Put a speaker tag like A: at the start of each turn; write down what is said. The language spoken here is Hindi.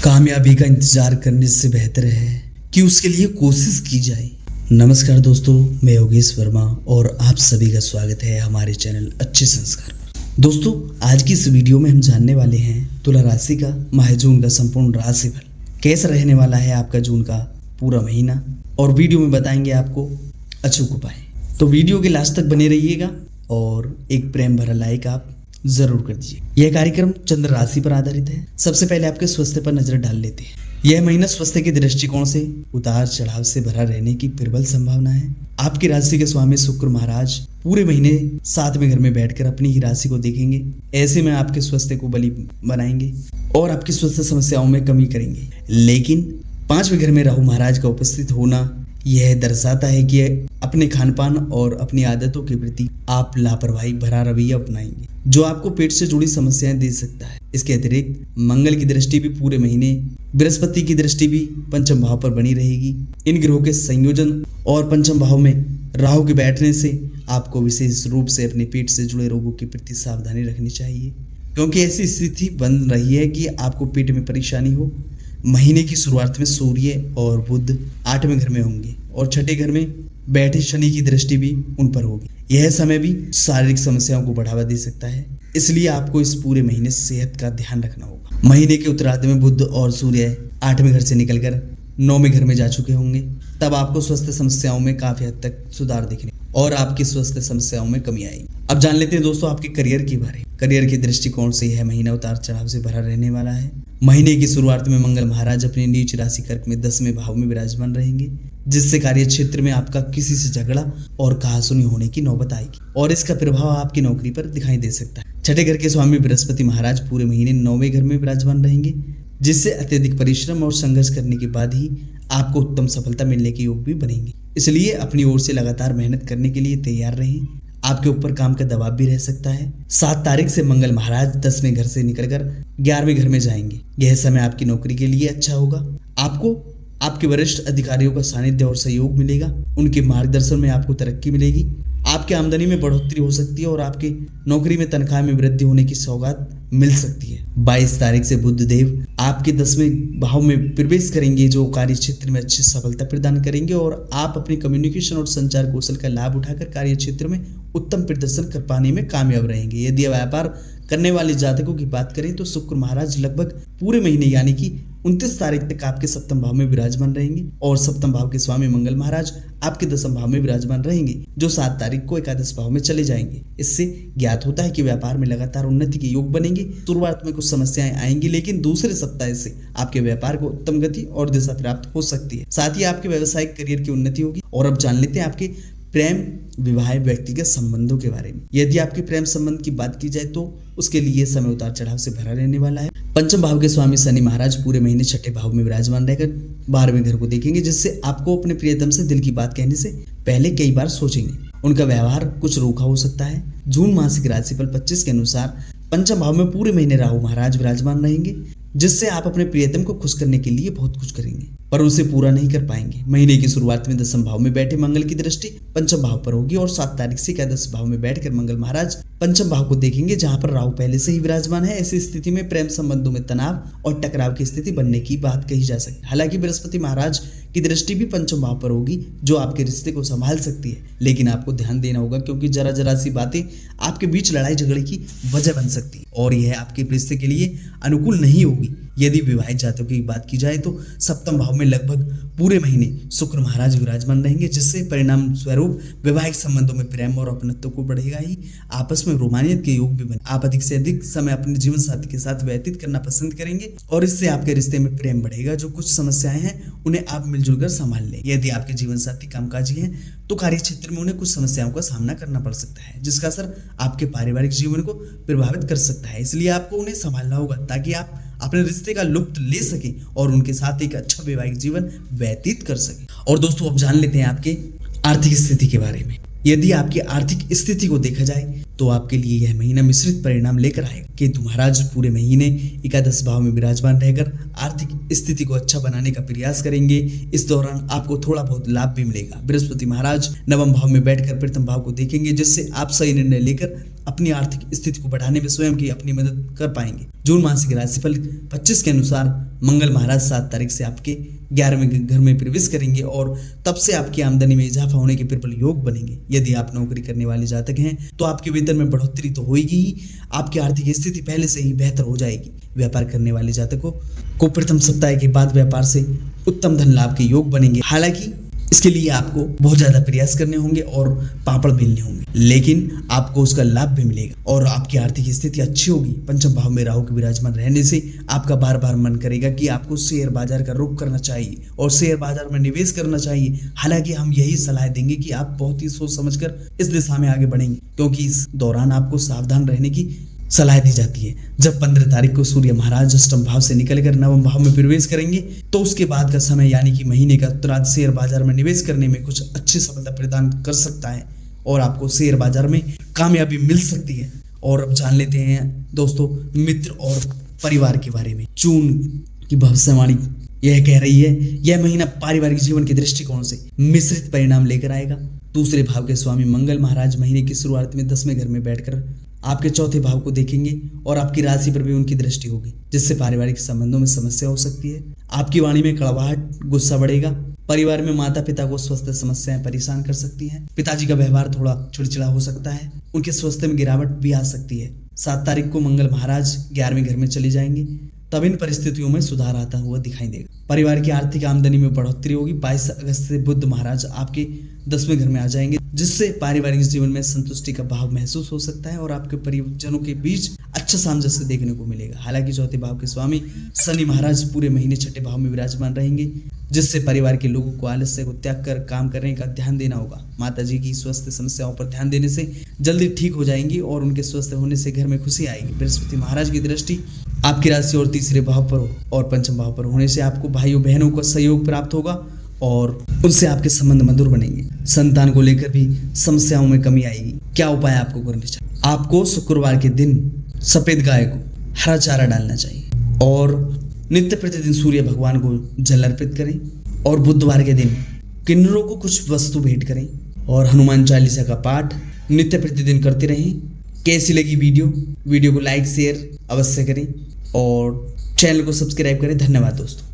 A: कामयाबी का इंतजार करने से बेहतर है कि उसके लिए कोशिश की जाए। नमस्कार दोस्तों, मैं योगेश वर्मा और आप सभी का स्वागत है हमारे चैनल अच्छे संस्कार पर। दोस्तों, आज की इस वीडियो में हम जानने वाले हैं तुला राशि का माह जून का संपूर्ण राशिफल कैसा रहने वाला है आपका जून का पूरा महीना, और वीडियो में बताएंगे आपको अचूक उपाय। तो वीडियो के लास्ट तक बने रहिएगा और एक प्रेम भरा लाइक आप जरूर कर दीजिए। यह कार्यक्रम चंद्र राशि पर आधारित है। सबसे पहले आपके स्वास्थ्य पर नजर डाल लेते हैं। यह महीना स्वास्थ्य के दृष्टिकोण से उतार चढ़ाव से भरा रहने की प्रबल संभावना है। आपकी राशि के स्वामी शुक्र महाराज पूरे महीने 7वें घर में बैठकर अपनी ही राशि को देखेंगे। ऐसे में आपके स्वास्थ्य को बली बनाएंगे और आपकी स्वास्थ्य समस्याओं में कमी करेंगे। लेकिन 5वें घर में राहु महाराज का उपस्थित होना यह दर्शाता है कि अपने खानपान और अपनी आदतों के प्रति आप लापरवाही भरा रवैया अपनाएंगे, जो आपको पेट से जुड़ी समस्याएं दे सकता है। इसके अतिरिक्त मंगल की दृष्टि भी पूरे महीने, बृहस्पति की दृष्टि भी पंचम भाव पर बनी रहेगी। इन ग्रहों के संयोजन और पंचम भाव में राहु के बैठने से आपको विशेष रूप से अपने पेट से जुड़े रोगों के प्रति सावधानी रखनी चाहिए, क्योंकि ऐसी स्थिति बन रही है कि आपको पेट में परेशानी हो। महीने की शुरुआत में सूर्य और बुध 8वें घर में होंगे और 6ठे घर में बैठे शनि की दृष्टि भी उन पर होगी। यह समय भी शारीरिक समस्याओं को बढ़ावा दे सकता है, इसलिए आपको इस पूरे महीने सेहत का ध्यान रखना होगा। महीने के उत्तरार्ध में बुध और सूर्य 8वें घर से निकलकर 9वें घर में जा चुके होंगे, तब आपको स्वास्थ्य समस्याओं में काफी हद तक सुधार दिखने और आपकी स्वास्थ्य समस्याओं में कमी आएगी। अब जान लेते हैं दोस्तों आपके करियर के बारे में। करियर के दृष्टिकोण से यह महीना उतार चढ़ाव से भरा रहने वाला है। महीने की शुरुआत में मंगल महाराज अपनी नीच राशि कर्क में 10वें भाव में विराजमान रहेंगे, जिससे कार्य क्षेत्र में आपका किसी से झगड़ा और कहासुनी होने की नौबत आएगी और इसका प्रभाव आपकी नौकरी पर दिखाई दे सकता है। 6ठे घर के स्वामी बृहस्पति महाराज पूरे महीने 9वें घर में विराजमान रहेंगे, जिससे अत्यधिक परिश्रम और संघर्ष करने के बाद ही आपको उत्तम सफलता मिलने के योग भी बनेंगे। इसलिए अपनी ओर से लगातार मेहनत करने के लिए तैयार रहें। आपके ऊपर काम का दबाव भी रह सकता है। 7 तारीख से मंगल महाराज 10वें घर से निकलकर 11वें घर में जाएंगे। यह समय आपकी नौकरी के लिए अच्छा होगा। आपको आपके वरिष्ठ अधिकारियों का सानिध्य और सहयोग मिलेगा। उनके मार्गदर्शन में आपको तरक्की मिलेगी। आपकी आमदनी में बढ़ोतरी हो सकती है और आपकी नौकरी में तनख्वाह में वृद्धि होने की सौगात मिल सकती है। 22 तारीख से बुध देव आपके 10वें भाव में प्रवेश करेंगे, जो कार्य क्षेत्र में अच्छी सफलता प्रदान करेंगे और आप अपनी कम्युनिकेशन और संचार कौशल का लाभ उठाकर कार्य क्षेत्र में उत्तम प्रदर्शन कर पाने में कामयाब रहेंगे। यदि व्यापार करने वाले जातकों की बात करें तो शुक्र महाराज लगभग पूरे महीने यानी कि 29 तारीख तक आपके 7वें भाव में विराजमान रहेंगे और 7वें भाव के स्वामी मंगल महाराज आपके 10वें भाव में विराजमान रहेंगे, जो 7 तारीख को एकादश भाव में चले जाएंगे। इससे ज्ञात होता है कि व्यापार में लगातार उन्नति के योग बनेंगे। शुरुआत में कुछ समस्याएं आएंगी, लेकिन दूसरे सप्ताह से आपके व्यापार को उत्तम गति और दिशा प्राप्त हो सकती है। साथ ही आपके व्यावसायिक करियर की उन्नति होगी। और अब जान लेते हैं आपके प्रेम, विवाह, व्यक्तिगत संबंधों के बारे में। यदि आपके प्रेम संबंध की बात की जाए तो उसके लिए समय उतार चढ़ाव से भरा रहने वाला है। पंचम भाव के स्वामी शनि महाराज पूरे महीने 6ठे भाव में विराजमान रहकर 12वें घर को देखेंगे, जिससे आपको अपने प्रियतम से दिल की बात कहने से पहले कई बार सोचेंगे। उनका व्यवहार कुछ रूखा हो सकता है। जून मासिक राशिफल 25 के अनुसार पंचम भाव में पूरे महीने राहु महाराज विराजमान रहेंगे, जिससे आप अपने प्रियतम को खुश करने के लिए बहुत कुछ करेंगे, पर उसे पूरा नहीं कर पाएंगे। महीने की शुरुआत में 10वें भाव में बैठे मंगल की दृष्टि पंचम भाव पर होगी और 7 तारीख से एकादश भाव में बैठकर मंगल महाराज पंचम भाव को देखेंगे, जहां पर राहु पहले से ही विराजमान है। ऐसी स्थिति में प्रेम संबंधों में तनाव और टकराव की स्थिति बनने की बात कही जा सकती है। हालांकि बृहस्पति महाराज की दृष्टि भी पंचम भाव पर होगी, जो आपके रिश्ते को संभाल सकती है, लेकिन आपको ध्यान देना होगा, क्योंकि जरा सी बातें आपके बीच लड़ाई झगड़े की वजह बन सकती है और यह आपके रिश्ते के लिए अनुकूल नहीं होगी। यदि विवाहित जातकों की बात की जाए तो 7वें भाव में लगभग पूरे महीने शुक्र महाराज विराजमान रहेंगे, जिससे परिणाम स्वरूप वैवाहिक संबंधों में प्रेम और अपनत्व को बढ़ेगा ही, आपस में रोमानियत के योग भी बने। आप अधिक से अधिक समय अपने जीवन साथी के साथ व्यतीत करना पसंद करेंगे और इससे आपके रिश्ते में प्रेम बढ़ेगा। जो कुछ समस्याएं हैं उन्हें आप मिलजुल कर संभाल लें। यदि आपके जीवन साथी कामकाजी हैं तो कार्य क्षेत्र में उन्हें कुछ समस्याओं का सामना करना पड़ सकता है, जिसका असर आपके पारिवारिक जीवन को प्रभावित कर सकता है। इसलिए आपको उन्हें संभालना होगा ताकि आप अपने रिश्ते का लुत्फ ले सके और उनके साथ एक अच्छा वैवाहिक जीवन व्यतीत कर सके। और दोस्तों अब जान लेते हैं आपके आर्थिक स्थिति के बारे में। यदि आपकी आर्थिक स्थिति को देखा जाए तो आपके लिए यह महीना मिश्रित परिणाम लेकर आएगा। केतु महाराज पूरे महीने एकादश भाव में विराजमान रहकर आर्थिक स्थिति को अच्छा बनाने का प्रयास करेंगे। इस दौरान आपको थोड़ा बहुत लाभ भी मिलेगा। बृहस्पति महाराज 9वें भाव में बैठकर प्रथम भाव को देखेंगे, जिससे आप सही निर्णय लेकर अपनी आर्थिक स्थिति को बढ़ाने में स्वयं की अपनी मदद कर पाएंगे। जून मासिक राशिफल 25 के अनुसार मंगल महाराज 7 तारीख से आपके 11वें घर में प्रवेश करेंगे और तब से आपकी आमदनी में इजाफा होने के प्रबल योग बनेंगे। यदि आप नौकरी करने वाले जातक हैं तो आपके वेतन में बढ़ोतरी तो होगी ही, आपकी आर्थिक स्थिति पहले से ही बेहतर हो जाएगी। व्यापार करने वाले जातकों को प्रथम सप्ताह के बाद व्यापार से उत्तम धन लाभ के योग बनेंगे। हालांकि इसके लिए आपको बहुत ज्यादा प्रयास करने होंगे और पापड़ बेलने होंगे, लेकिन आपको उसका लाभ भी मिलेगा और आपकी आर्थिक स्थिति अच्छी होगी। पंचम भाव में राहु के विराजमान रहने से आपका बार बार मन करेगा कि आपको शेयर बाजार का रुख करना चाहिए और शेयर बाजार में निवेश करना चाहिए। हालांकि हम यही सलाह देंगे कि आप बहुत ही सोच समझकर इस दिशा में आगे बढ़ेंगे, क्योंकि इस दौरान आपको सावधान रहने की सलाह दी जाती है। जब 15 तारीख को सूर्य महाराज अष्टम भाव से निकलकर नवम भाव में प्रवेश करेंगे तो उसके बाद का समय यानी कि महीने का उत्तरार्ध शेयर बाजार में निवेश करने में कुछ अच्छी सफलता प्रदान कर सकता है और आपको शेयर बाजार में कामयाबी मिल सकती है। और अब जान लेते हैं दोस्तों मित्र और परिवार के बारे में। जून की भविष्यवाणी यह कह रही है यह महीना पारिवारिक जीवन के दृष्टिकोण से मिश्रित परिणाम लेकर आएगा। दूसरे भाव के स्वामी मंगल महाराज महीने की शुरुआत में 10वें घर में बैठकर आपके चौथे भाव को देखेंगे और आपकी राशि पर भी उनकी दृष्टि होगी, जिससे पारिवारिक संबंधों में समस्या हो सकती है। आपकी वाणी में कड़वाहट, गुस्सा बढ़ेगा। परिवार में माता पिता को स्वास्थ्य समस्याएं परेशान कर सकती हैं। पिताजी का व्यवहार थोड़ा चिड़चिड़ा हो सकता है। उनके स्वास्थ्य में गिरावट भी आ सकती है। 7 तारीख को मंगल महाराज 11वें घर में चले जाएंगे, तब इन परिस्थितियों में सुधार आता हुआ दिखाई देगा। परिवार की आर्थिक आमदनी में बढ़ोतरी होगी। 22 अगस्त से बुध महाराज आपके 10वें घर में आ जाएंगे, जिससे पारिवारिक जीवन में संतुष्टि का भाव महसूस हो सकता है और आपके परिजनों के बीच अच्छा सामंजस्य देखने को मिलेगा। हालांकि चौथे भाव के स्वामी शनि महाराज पूरे महीने छठे भाव में विराजमान रहेंगे, जिससे परिवार के लोगों को आलस्य को त्याग कर काम करने का ध्यान देना होगा। माताजी की स्वास्थ्य समस्याओं पर ध्यान देने से जल्दी ठीक हो जाएंगी और उनके स्वस्थ होने से घर में खुशी आएगी। बृहस्पति महाराज की दृष्टि आपकी राशि और तीसरे भाव पर और पंचम भाव पर होने से आपको भाइयों बहनों का सहयोग प्राप्त होगा और उनसे आपके संबंध मधुर बनेंगे। संतान को लेकर भी समस्याओं में कमी आएगी। क्या उपाय आपको करने चाहिए? आपको शुक्रवार के दिन सफेद गाय को हरा चारा डालना चाहिए और नित्य प्रतिदिन सूर्य भगवान को जल अर्पित करें और बुधवार के दिन किन्नरों को कुछ वस्तु भेंट करें और हनुमान चालीसा का पाठ नित्य प्रतिदिन करते रहें। कैसी लगी वीडियो को लाइक शेयर अवश्य करें और चैनल को सब्सक्राइब करें। धन्यवाद दोस्तों।